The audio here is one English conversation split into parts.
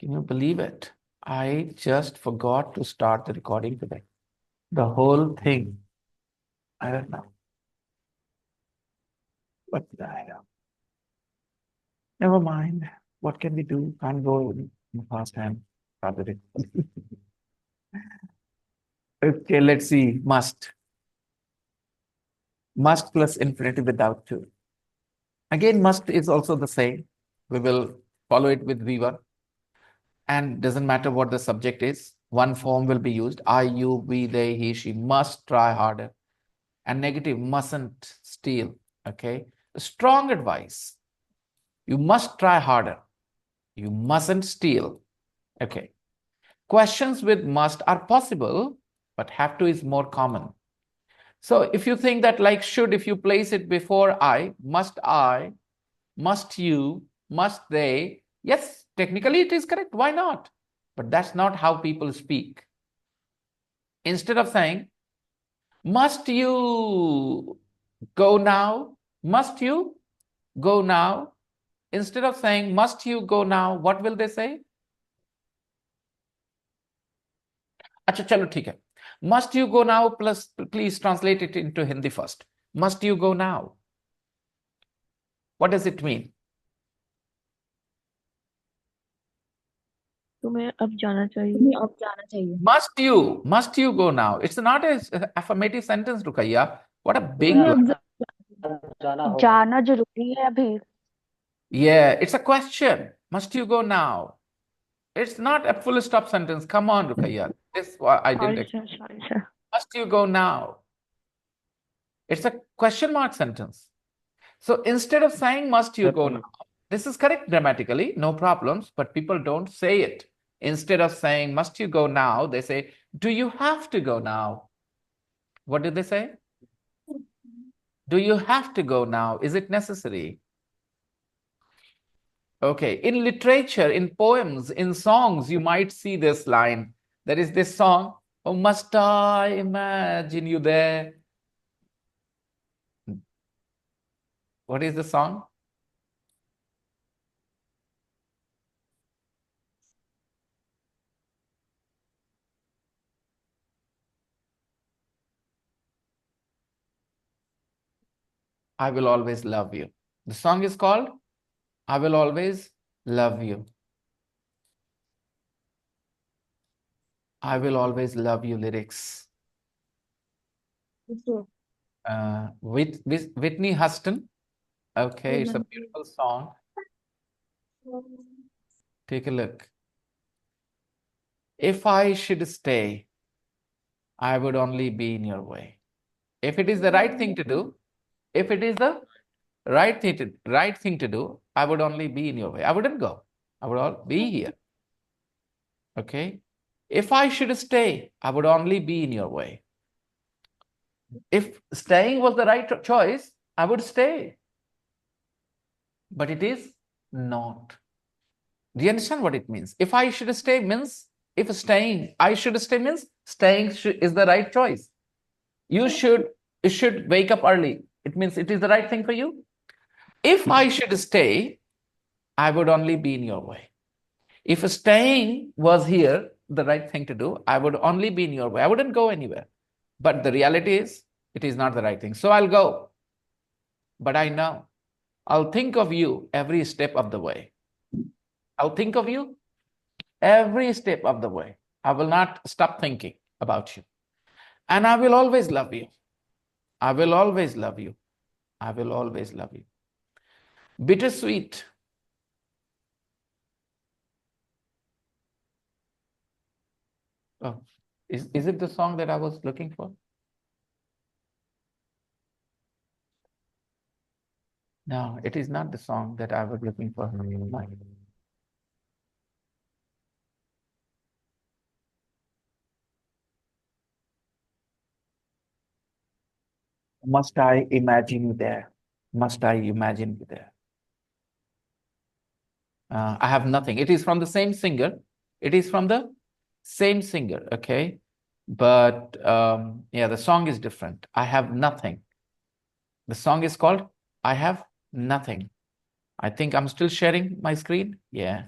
Can you believe it? I just forgot to start the recording today. The whole thing. I don't know. What the hell? Never mind. What can we do? Can't go in the past time. Started it. Okay, let's see. Must. Must plus infinitive without to. Again, must is also the same. We will follow it with V1. And doesn't matter what the subject is. One form will be used. I, you, we, they, he, she must try harder. And negative, mustn't steal. Okay. Strong advice. You must try harder. You mustn't steal. Okay. Questions with must are possible, but have to is more common. So if you think that like should, if you place it before I, must you, must they, yes, technically it is correct. Why not? But that's not how people speak. Instead of saying, must you go now? Must you go now? Instead of saying, must you go now? What will they say? अच्छा चलो ठीक है. Must you go now? Plus, please translate it into Hindi first. Must you go now? What does it mean? तुम्हें अब जाना चाहिए. Must you go now? It's not an affirmative sentence, Rukaiya. What a big तुम्हें lie. अब जाना जरूरी है अभी. Yeah, it's a question. Must you go now? It's not a full stop sentence. Come on, Rukaiya. This I didn't. Sorry sir. Must you go now? It's a question mark sentence. So instead of saying must you go now, this is correct grammatically, no problems, but people don't say it. Instead of saying must you go now, they say, do you have to go now? What do they say? Do you have to go now? Is it necessary? Okay, in literature, in poems, in songs, you might see this line. There is this song, oh, must I imagine you there? What is the song? I will always love you. The song is called I will always love you. I will always love you lyrics. With Whitney Houston. Okay, it's a beautiful song. Take a look. If I should stay, I would only be in your way. If it is the right thing to do, if it is the right thing to do, I would only be in your way. I wouldn't go. I would all be here. Okay. If I should stay, I would only be in your way. If staying was the right choice, I would stay. But it is not. Do you understand what it means? If I should stay means, if staying, I should stay means staying is the right choice. You should wake up early. It means it is the right thing for you. If I should stay, I would only be in your way. If staying was here the right thing to do, I would only be in your way. I wouldn't go anywhere. But the reality is, it is not the right thing. So I'll go. But I know I'll think of you every step of the way. I'll think of you every step of the way. I will not stop thinking about you. And I will always love you. I will always love you. I will always love you. Bittersweet. Oh, is it the song that I was looking for? No, it is not the song that I was looking for. Must I imagine you there? Must I imagine you there? I have nothing. It is from the same singer. It is from the same singer, okay? But yeah, the song is different. I have nothing. The song is called I Have Nothing. I think I'm still sharing my screen. Yeah.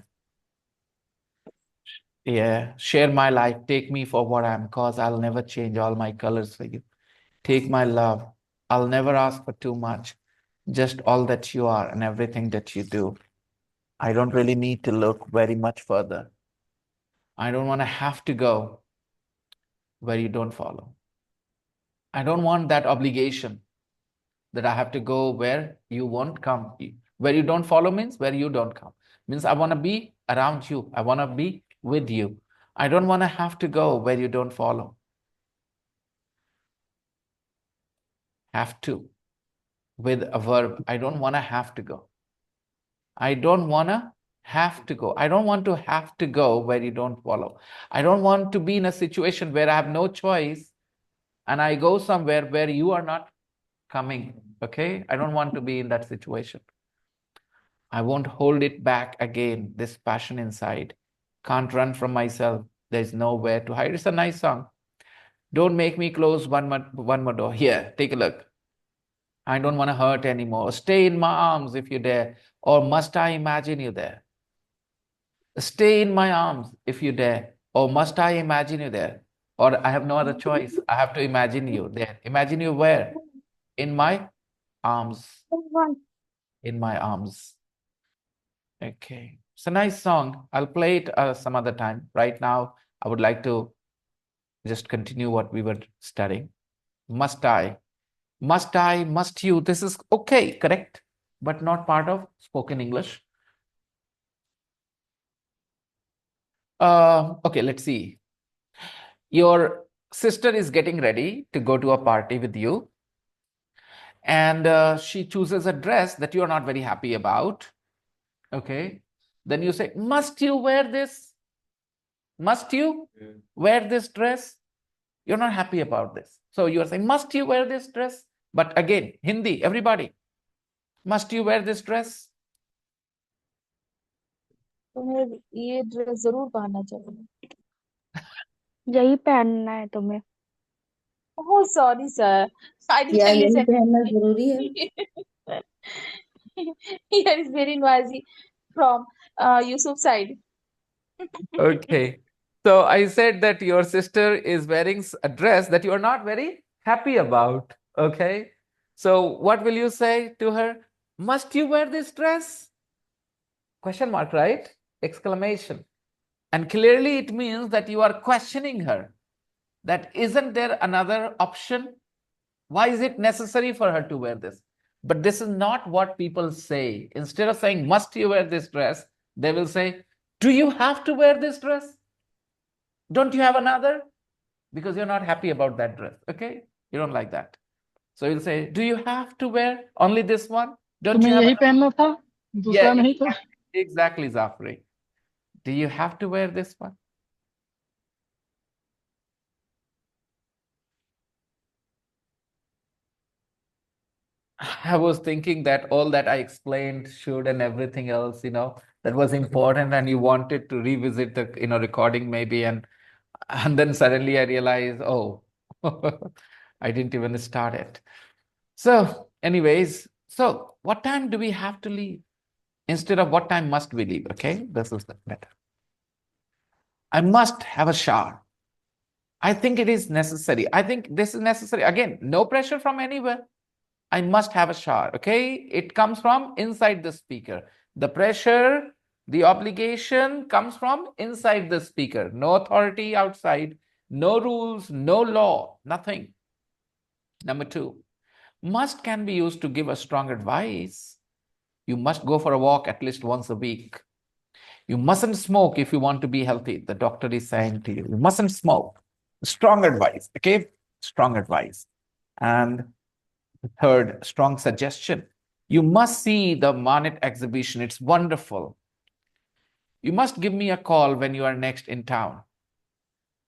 Yeah, share my life. Take me for what I am, cause I'll never change all my colors for you. Take my love. I'll never ask for too much. Just all that you are and everything that you do. I don't really need to look very much further. I don't want to have to go where you don't follow. I don't want that obligation that I have to go where you won't come. Where you don't follow means where you don't come. Means I want to be around you. I want to be with you. I don't want to have to go where you don't follow. Have to with a verb. I don't want to have to go. I don't want to have to go. I don't want to have to go where you don't follow. I don't want to be in a situation where I have no choice and I go somewhere where you are not coming. Okay? I don't want to be in that situation. I won't hold it back again, this passion inside. Can't run from myself. There's nowhere to hide. It's a nice song. Don't make me close one more door. Here, take a look. I don't want to hurt anymore. Stay in my arms if you dare. Or must I imagine you there? Stay in my arms if you dare. Or must I imagine you there? Or I have no other choice. I have to imagine you there. Imagine you where? In my arms. In my arms. Okay. It's a nice song. I'll play it some other time. Right now, I would like to just continue what we were studying. Must I? Must I? Must you? This is okay, correct? But not part of spoken English. Okay, let's see. Your sister is getting ready to go to a party with you, and she chooses a dress that you're not very happy about. Okay. Then you say, must you wear this? Must you wear this dress? You're not happy about this. So you are saying, must you wear this dress? But again, Hindi, everybody, must you wear this dress? तुम्हें ये dress जरूर पहनना चाहिए। यही पहनना है तुम्हें। Oh sorry sir, आई क्या डिडंट यही लिसन। पहनना जरूरी है? Here is very noisy from Yusuf side. Okay. So I said that your sister is wearing a dress that you are not very happy about. Okay. So what will you say to her? Must you wear this dress? Question mark, right? Exclamation. And clearly it means that you are questioning her. That isn't there another option? Why is it necessary for her to wear this? But this is not what people say. Instead of saying, must you wear this dress? They will say, do you have to wear this dress? Don't you have another? Because you're not happy about that dress. Okay? You don't like that. So you'll say, do you have to wear only this one? Don't you तुम्हें have यही another? पहनना था, दूसरा Yeah, नहीं था। exactly, Zafri. Do you have to wear this one? I was thinking that all that I explained should and everything else, that was important, and you wanted to revisit the, recording maybe, and then suddenly I realized, oh, I didn't even start it. So, anyways, so what time do we have to leave? Instead of what time must we leave? Okay, this is better. I must have a shower. I think it is necessary. I think this is necessary. Again, no pressure from anywhere. I must have a shower. Okay, it comes from inside the speaker. The pressure, the obligation comes from inside the speaker. No authority outside, no rules, no law, nothing. Number two, must can be used to give a strong advice. You must go for a walk at least once a week. You mustn't smoke if you want to be healthy. The doctor is saying to you, you mustn't smoke. Strong advice. Okay, strong advice. And third, strong suggestion. You must see the Manet exhibition. It's wonderful. You must give me a call when you are next in town.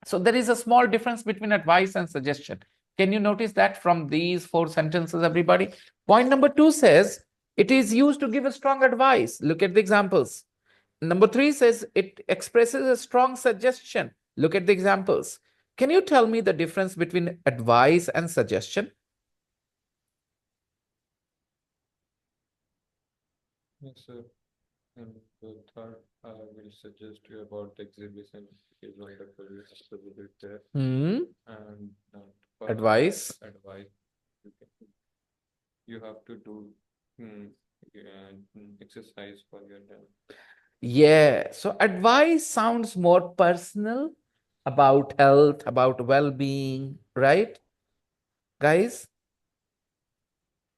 So there is a small difference between advice and suggestion. Can you notice that from these four sentences, everybody? Point number two says it is used to give a strong advice. Look at the examples. Number three says it expresses a strong suggestion. Look at the examples. Can you tell me the difference between advice and suggestion? Yes, sir. And the third, I will suggest you about the exhibition. It is wonderful. You have to visit there. Hmm. And for advice. Advice. You can, you have to do exercise for your health. Yeah. So advice sounds more personal about health, about well-being, right? Guys,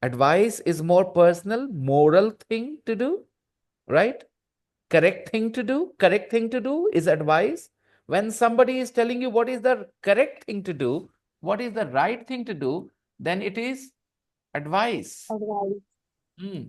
advice is more personal, moral thing to do, right? Correct thing to do. Correct thing to do is advice. When somebody is telling you what is the correct thing to do, what is the right thing to do, then it is advice. Advice. Hmm.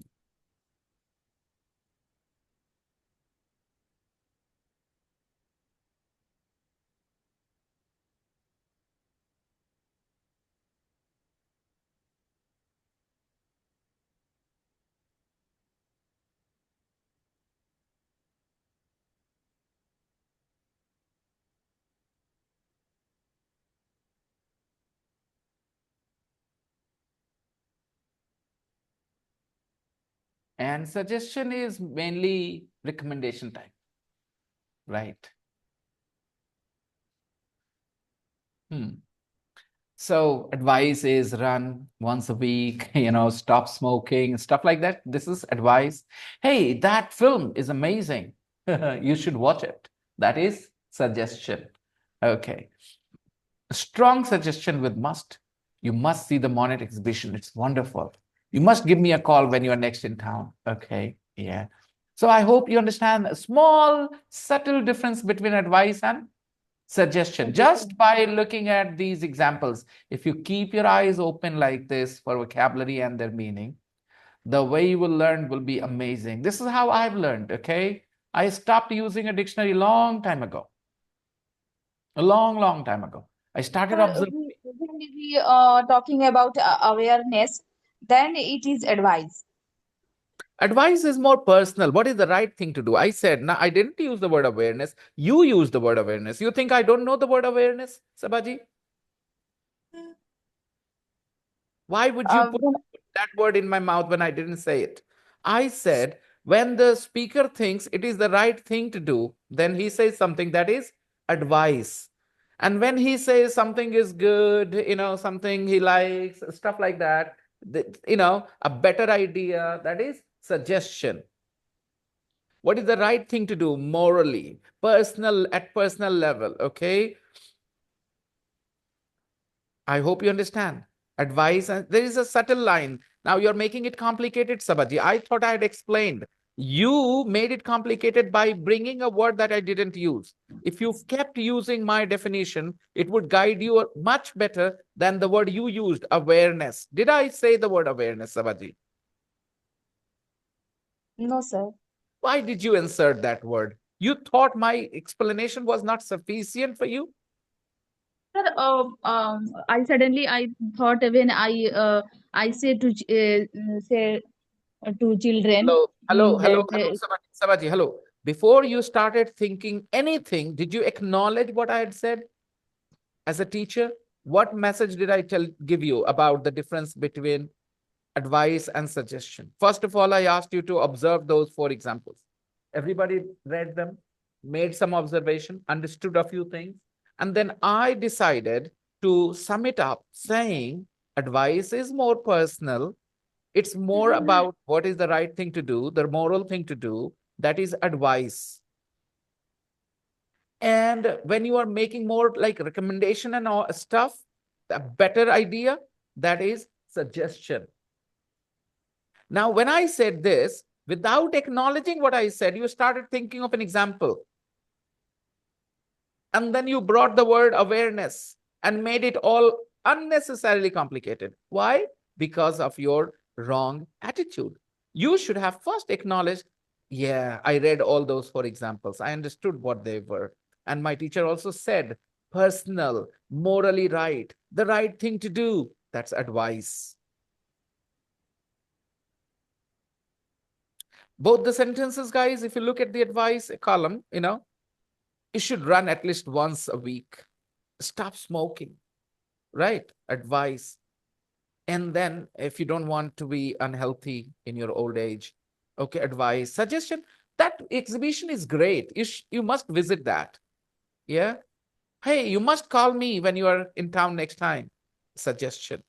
And suggestion is mainly recommendation type, right? Hmm. So advice is run once a week, stop smoking, stuff like that. This is advice. Hey, that film is amazing. You should watch it. That is suggestion. Okay. A strong suggestion with must. You must see the Monet exhibition. It's wonderful. You must give me a call when you are next in town. Okay. Yeah. So I hope you understand a small, subtle difference between advice and suggestion just Suggestion. by looking at these examples. If you keep your eyes open like this for vocabulary and their meaning, the way you will learn will be amazing. This is how I've learned. Okay, I stopped using a dictionary long time ago, a long time ago. I started Sir, observing. when we talking about awareness, then it is advice. Advice is more personal. What is the right thing to do? I said, now I didn't use the word awareness. You use the word awareness. You think I don't know the word awareness, Sabaji? Why would you put When, that word in my mouth when I didn't say it? I said, when the speaker thinks it is the right thing to do, then he says something that is advice. And when he says something is good, something he likes, stuff like that, a better idea, that is suggestion. What is the right thing to do morally, at personal level, okay? I hope you understand. Advice, and there is a subtle line. Now you're making it complicated, Sabaji. I thought I had explained. You made it complicated by bringing a word that I didn't use. If you kept using my definition, it would guide you much better than the word you used, awareness. Did I say the word awareness, Sabaji? no, sir. Why did you insert that word? You thought my explanation was not sufficient for you? Sir, I thought when I say say to children Hello, that Sabaji, Sabaji, hello. Before you started thinking anything, did you acknowledge what I had said as a teacher? What message did I give you about the difference between advice and suggestion? First of all, I asked you to observe those four examples. Everybody read them, made some observation, understood a few things, and then I decided to sum it up saying advice is more personal. It's more about what is the right thing to do, the moral thing to do. That is advice. And when you are making more like recommendation and all stuff, a better idea, that is suggestion. Now, when I said this, without acknowledging what I said, you started thinking of an example. And then you brought the word awareness and made it all unnecessarily complicated. Why? Because of your wrong attitude. You should have first acknowledged, yeah, I read all those four examples. I understood what they were. And my teacher also said, personal, morally right, the right thing to do. That's advice. Both the sentences, guys, if you look at the advice column, you should run at least once a week. Stop smoking, right? Advice. And then if you don't want to be unhealthy in your old age, okay, advice. Suggestion, that exhibition is great. You must visit that. Yeah. Hey, you must call me when you are in town next time. Suggestion.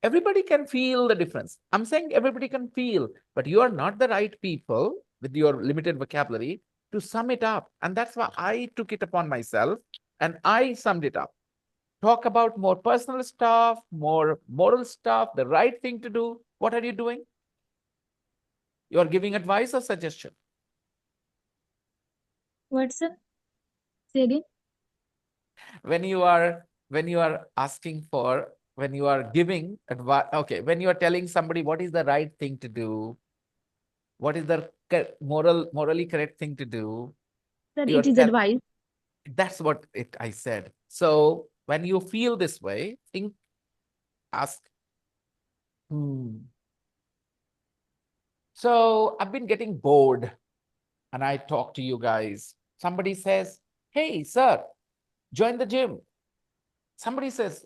Everybody can feel the difference. I'm saying everybody can feel, but you are not the right people with your limited vocabulary to sum it up. And that's why I took it upon myself and I summed it up. Talk about more personal stuff, more moral stuff, the right thing to do. What are you doing? You are giving advice or suggestion. What, sir? Say again. When you are asking for, when you are giving advice, okay, when you are telling somebody what is the right thing to do, what is the morally correct thing to do, Sir, you it are is advice. that's what I said. So when you feel this way, think, ask, hmm. So I've been getting bored and I talk to you guys. Somebody says, hey, sir, join the gym. Somebody says,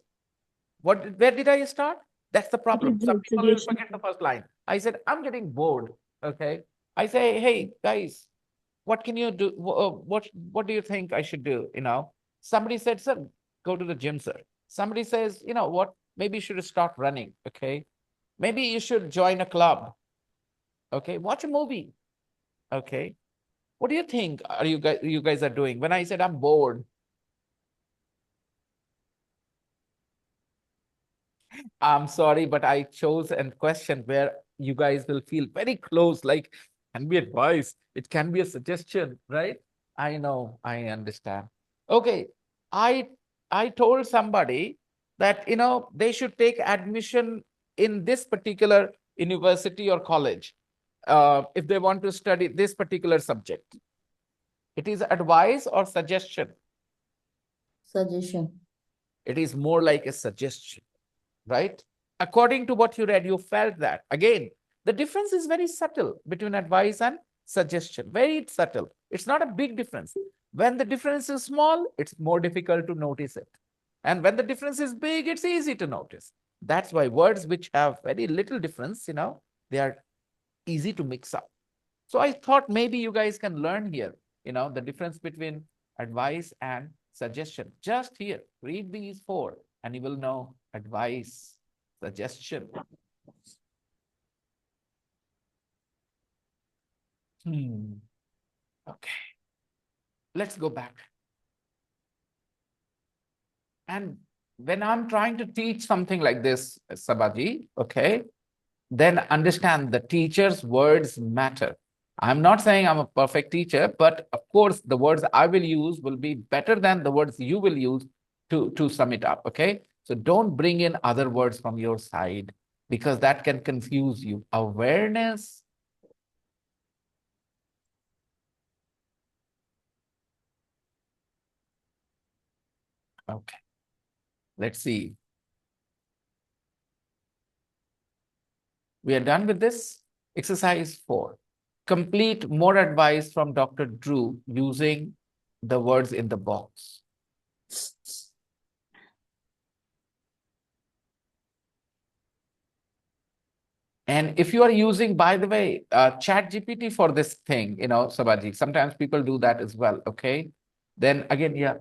where did I start? That's the It is problem. Some the people will suggestion. forget the first line. I said, I'm getting bored. Okay. I say, hey, guys, what can you do? What do you think I should do? Somebody said, sir, go to the gym, sir. Somebody says, you know what? Maybe you should start running. Okay. Maybe you should join a club. Okay. Watch a movie. Okay. What do you think are you guys are doing? When I said I'm bored, I'm sorry, but I chose a question where you guys will feel very close, like can be advice, it can be a suggestion, right? I know, I understand. Okay, I I told somebody that they should take admission in this particular university or college if they want to study this particular subject. It is advice or suggestion? Suggestion. It is more like a suggestion, right? According to what you read, you felt that. Again, the difference is very subtle between advice and suggestion, very subtle. It's not a big difference. When the difference is small, it's more difficult to notice it. And when the difference is big, it's easy to notice. That's why words which have very little difference, they are easy to mix up. So I thought maybe you guys can learn here, the difference between advice and suggestion. Just here, read these four and you will know advice, suggestion. Okay, let's go back. And when I'm trying to teach something like this, Sabaji, okay, then understand the teacher's words matter. I'm not saying I'm a perfect teacher, but of course, the words I will use will be better than the words you will use to sum it up. Okay. So don't bring in other words from your side because that can confuse you. Awareness. Okay. Let's see. We are done with this. Exercise 4. Complete more advice from Dr. Drew using the words in the box. And if you are using, by the way, Chat GPT for this thing, Sabaji, sometimes people do that as well. Okay. Then again, yeah,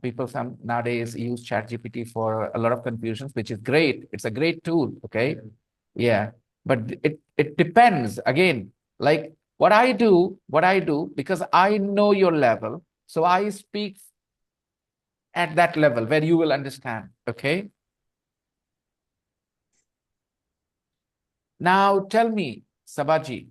people some nowadays use Chat GPT for a lot of confusions, which is great. It's a great tool. Okay. Yeah. But it depends again, like what I do, because I know your level. So I speak at that level where you will understand. Okay. Now tell me, Sabaji,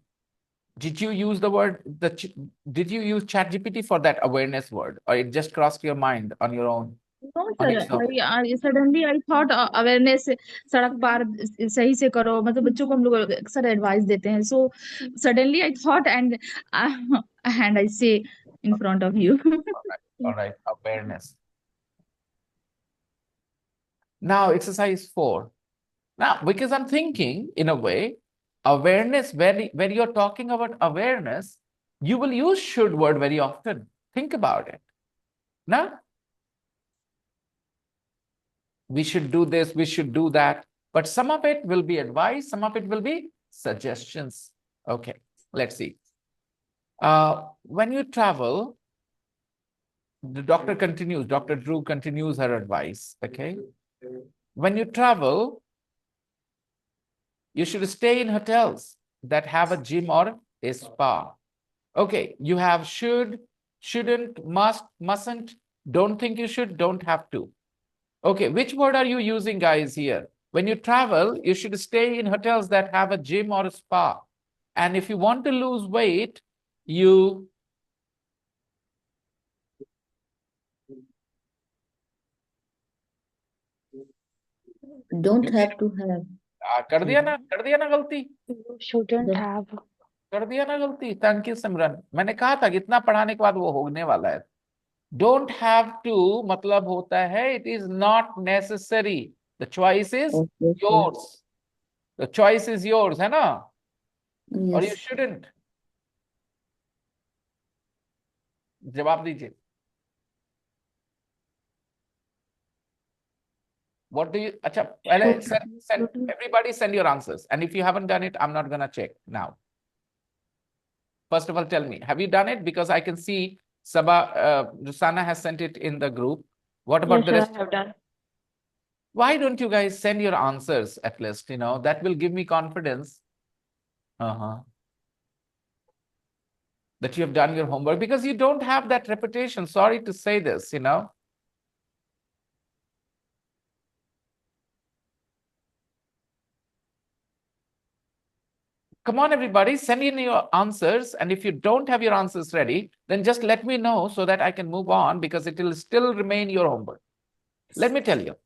did you use did you use ChatGPT for that awareness word, or it just crossed your mind on your own, No, on sir. its own? I suddenly I thought awareness सड़क पार सही से करो मतलब बच्चों को हम लोग अक्सर एडवाइस देते हैं so suddenly I thought and I say in front of you. All right, awareness. Now, exercise 4. Now, because I'm thinking in a way, awareness, when you're talking about awareness, you will use should word very often. Think about it. Now, we should do this, we should do that. But some of it will be advice, some of it will be suggestions. Okay, let's see. When you travel, the doctor continues, Dr. Drew continues her advice. Okay. When you travel, you should stay in hotels that have a gym or a spa. Okay. You have should, shouldn't, must, mustn't, don't think you should, don't have to. Okay. Which word are you using, guys, here? When you travel, you should stay in hotels that have a gym or a spa. And if you want to lose weight, you Don't have to have. कर दिया ना गलती You shouldn't The have. कर दिया ना गलती thank you सिमरन मैंने कहा था कि इतना पढ़ाने के बाद वो होने वाला है डोंट हैव टू मतलब होता है it is not necessary the choice is okay, sir. Yours the choice is yours है ना और यू Yes. शुडंट जवाब दीजिए what do you अच्छा पहले send everybody send your answers and if you haven't done it I'm not gonna check now. First of all, tell me, have you done it? Because I can see Rusana has sent it in the group. What about Yes, the sir, rest? I have done. Why don't you guys send your answers at least? That will give me confidence that you have done your homework because you don't have that reputation. Sorry to say this, Come on, everybody, send in your answers. And if you don't have your answers ready, then just let me know so that I can move on because it will still remain your homework. Let me tell you,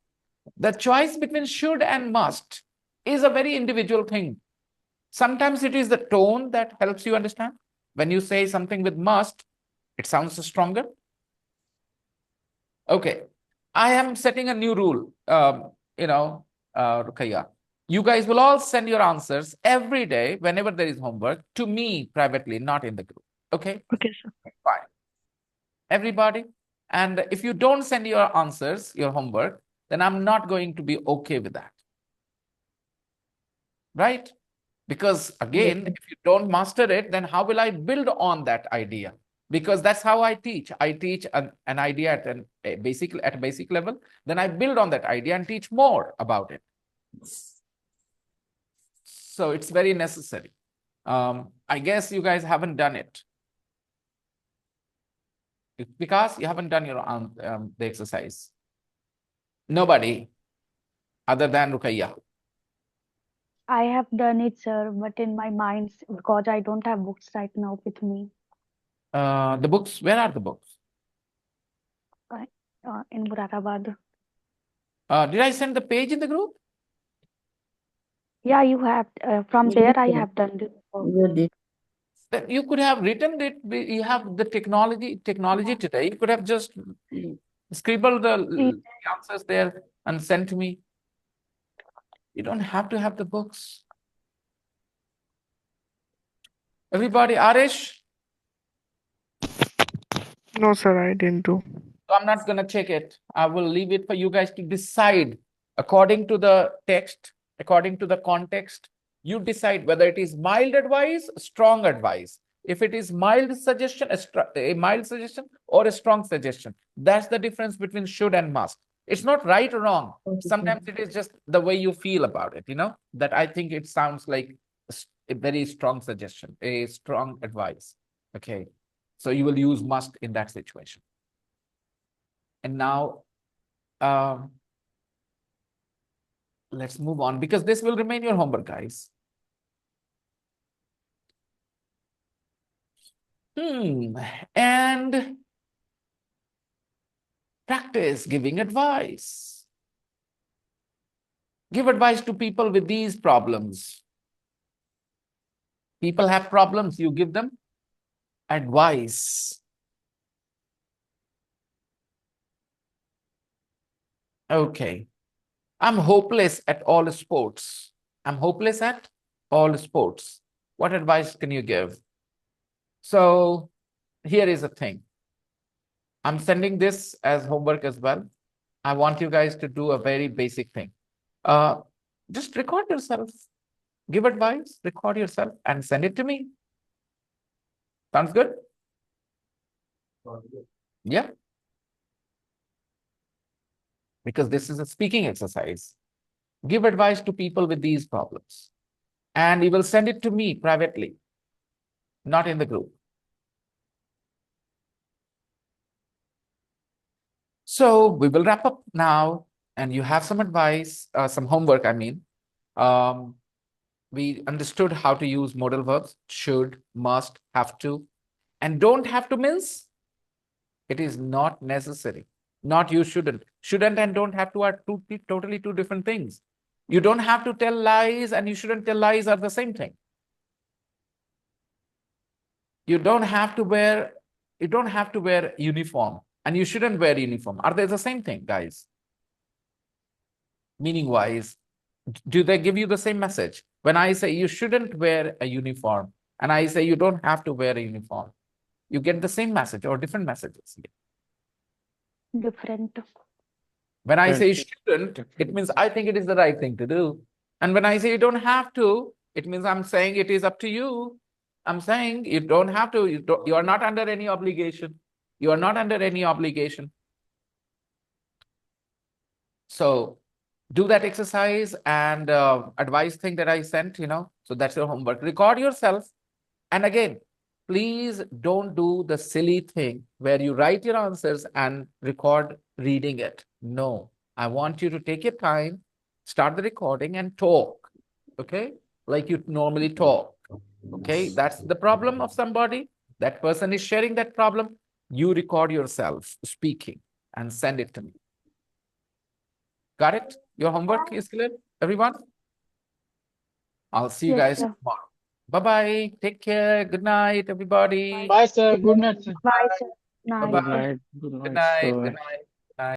the choice between should and must is a very individual thing. Sometimes it is the tone that helps you understand. When you say something with must, it sounds stronger. Okay. I am setting a new rule, Rukhaya. You guys will all send your answers every day whenever there is homework to me privately, not in the group. Okay? Okay, sir. Fine. Everybody. And if you don't send your answers, your homework, then I'm not going to be okay with that. Right? Because again, if you don't master it, then how will I build on that idea? Because that's how I teach. I teach an idea at a basic level, then I build on that idea and teach more about it. So it's very necessary. I guess you guys haven't done it. Because you haven't done your the exercise. Nobody other than Rukaiya. I have done it, sir, but in my mind, because I don't have books right now with me. The books, where are the books? In Muradabad. Did I send the page in the group? Yeah, you have. From there, I have done this. You did. That you could have written it. You have the technology today. You could have just scribbled the answers there and sent to me. You don't have to have the books. Everybody, Arish? No, sir, I didn't do. So I'm not going to check it. I will leave it for you guys to decide according to the text, according to the context. You decide whether it is mild advice, strong advice. If it is mild suggestion, a mild suggestion or a strong suggestion. That's the difference between should and must. It's not right or wrong. Sometimes it is just the way you feel about it, that I think it sounds like a very strong suggestion, a strong advice. Okay. So you will use must in that situation. And now, let's move on because this will remain your homework, guys. And practice giving advice. Give advice to people with these problems. People have problems, you give them advice. Okay. I'm hopeless at all sports. I'm hopeless at all sports. What advice can you give? So here is the thing. I'm sending this as homework as well. I want you guys to do a very basic thing. Just record yourself. Give advice, record yourself and send it to me. Sounds good? Yeah. Because this is a speaking exercise. Give advice to people with these problems. And you will send it to me privately, not in the group. So we will wrap up now, and you have some advice, some homework, I mean. We understood how to use modal verbs, should, must, have to, and don't have to means it is not necessary. Not you shouldn't. Shouldn't and don't have to are totally two different things. You don't have to tell lies and you shouldn't tell lies are the same thing. You don't have to wear uniform and you shouldn't wear uniform. Are they the same thing, guys? Meaning wise, do they give you the same message? When I say you shouldn't wear a uniform and I say you don't have to wear a uniform, you get the same message or different messages? Different. When I say shouldn't, it means I think it is the right thing to do. And when I say you don't have to, it means I'm saying it is up to you. I'm saying you don't have to, you are not under any obligation. You are not under any obligation. So do that exercise and advice thing that I sent, so that's your homework. Record yourself. And again, please don't do the silly thing where you write your answers and record reading it. No, I want you to take your time, start the recording and talk, okay? Like you normally talk, okay? That's the problem of somebody. That person is sharing that problem. You record yourself speaking and send it to me. Got it? Your homework is clear, everyone? I'll see you Yes, guys sir. tomorrow. Bye-bye. Take care. Good night, everybody. Bye, sir. Good night, sir. Bye, sir. Bye-bye. Night. Good night. Good Good night, night. sir. Good night.